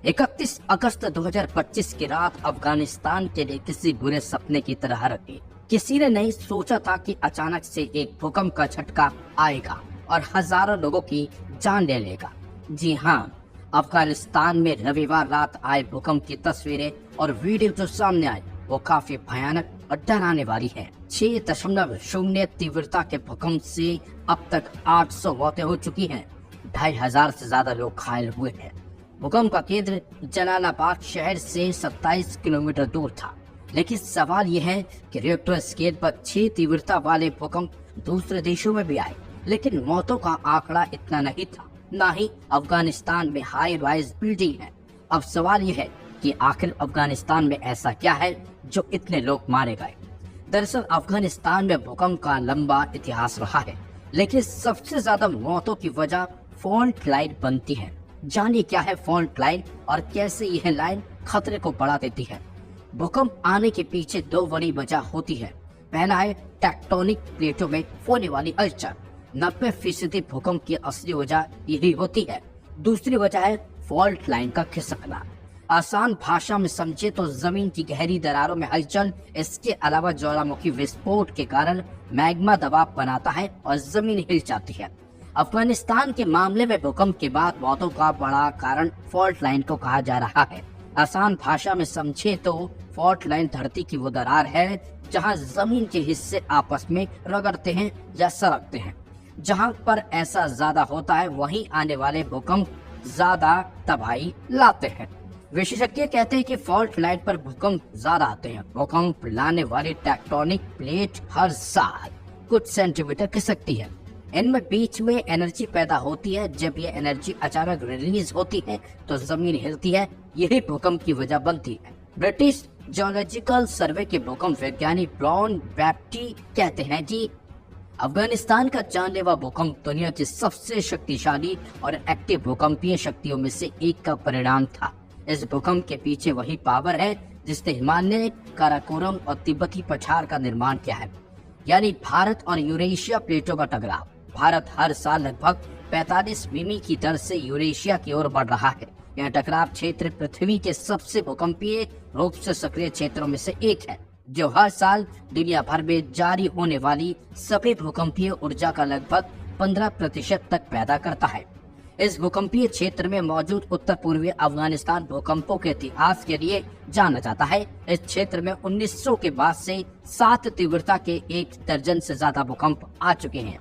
31 अगस्त 2025 की रात अफगानिस्तान के लिए किसी बुरे सपने की तरह रही। किसी ने नहीं सोचा था कि अचानक से एक भूकंप का झटका आएगा और हजारों लोगों की जान ले लेगा। जी हाँ, अफगानिस्तान में रविवार रात आए भूकंप की तस्वीरें और वीडियो जो सामने आए वो काफी भयानक और डराने वाली है। 6.0 तीव्रता के भूकंप से अब तक 800 मौतें हो चुकी हैं। 2500 से ज्यादा लोग घायल हुए हैं। भूकंप का केंद्र जलालाबाद शहर से 27 किलोमीटर दूर था। लेकिन सवाल यह है कि रिक्टर स्केल पर 6 तीव्रता वाले भूकंप दूसरे देशों में भी आए, लेकिन मौतों का आंकड़ा इतना नहीं था। न ही अफगानिस्तान में हाई राइज बिल्डिंग है। अब सवाल यह है कि आखिर अफगानिस्तान में ऐसा क्या है जो इतने लोग मारे गए। दरअसल अफगानिस्तान में भूकंप का लंबा इतिहास रहा है, लेकिन सबसे ज्यादा मौतों की वजह फॉल्ट लाइन बनती है। जानिए क्या है फॉल्ट लाइन और कैसे यह लाइन खतरे को बढ़ा देती है। भूकंप आने के पीछे 2 बड़ी वजह होती है। पहला है टेक्टोनिक प्लेटों में होने वाली हलचल। 90% भूकंप की असली वजह यही होती है। दूसरी वजह है फॉल्ट लाइन का खिसकना। आसान भाषा में समझे तो जमीन की गहरी दरारों में हलचल, इसके अलावा ज्वालामुखी विस्फोट के कारण मैग्मा दबाव बनाता है और जमीन हिल जाती है। अफगानिस्तान के मामले में भूकंप के बाद मौतों का बड़ा कारण फॉल्ट लाइन को कहा जा रहा है। आसान भाषा में समझे तो फॉल्ट लाइन धरती की वो दरार है जहां जमीन के हिस्से आपस में रगड़ते हैं या सरकते हैं। जहां पर ऐसा ज्यादा होता है वहीं आने वाले भूकंप ज्यादा तबाही लाते हैं। विशेषज्ञ कहते हैं कि फॉल्ट लाइन पर भूकंप ज्यादा आते हैं। भूकंप लाने वाली टेक्टोनिक प्लेट हर साल कुछ सेंटीमीटर खिसकती है। इनमें बीच में एनर्जी पैदा होती है। जब ये एनर्जी अचानक रिलीज होती है तो जमीन हिलती है। यही भूकंप की वजह बनती है। ब्रिटिश जियोलॉजिकल सर्वे के भूकंप वैज्ञानिक ब्राउन बैप्टी कहते हैं जी, अफगानिस्तान का जानलेवा भूकंप दुनिया की सबसे शक्तिशाली और एक्टिव भूकंपीय शक्तियों में से एक का परिणाम था। इस भूकंप के पीछे वही पावर है जिसने हिमालय, काराकोरम और तिब्बती पठार का निर्माण किया है, यानी भारत और यूरेशिया प्लेटों का टकराव। भारत हर साल लगभग 45 मिमी की दर से यूरेशिया की ओर बढ़ रहा है। यह टकराव क्षेत्र पृथ्वी के सबसे भूकंपीय रूप से सक्रिय क्षेत्रों में से एक है, जो हर साल दुनिया भर में जारी होने वाली सभी भूकंपीय ऊर्जा का लगभग 15% तक पैदा करता है। इस भूकंपीय क्षेत्र में मौजूद उत्तर पूर्वी अफगानिस्तान भूकंपों के इतिहास के लिए जाना जाता है। इस क्षेत्र में 1900 के बाद से 7 तीव्रता के 1 दर्जन से ज्यादा भूकंप आ चुके हैं।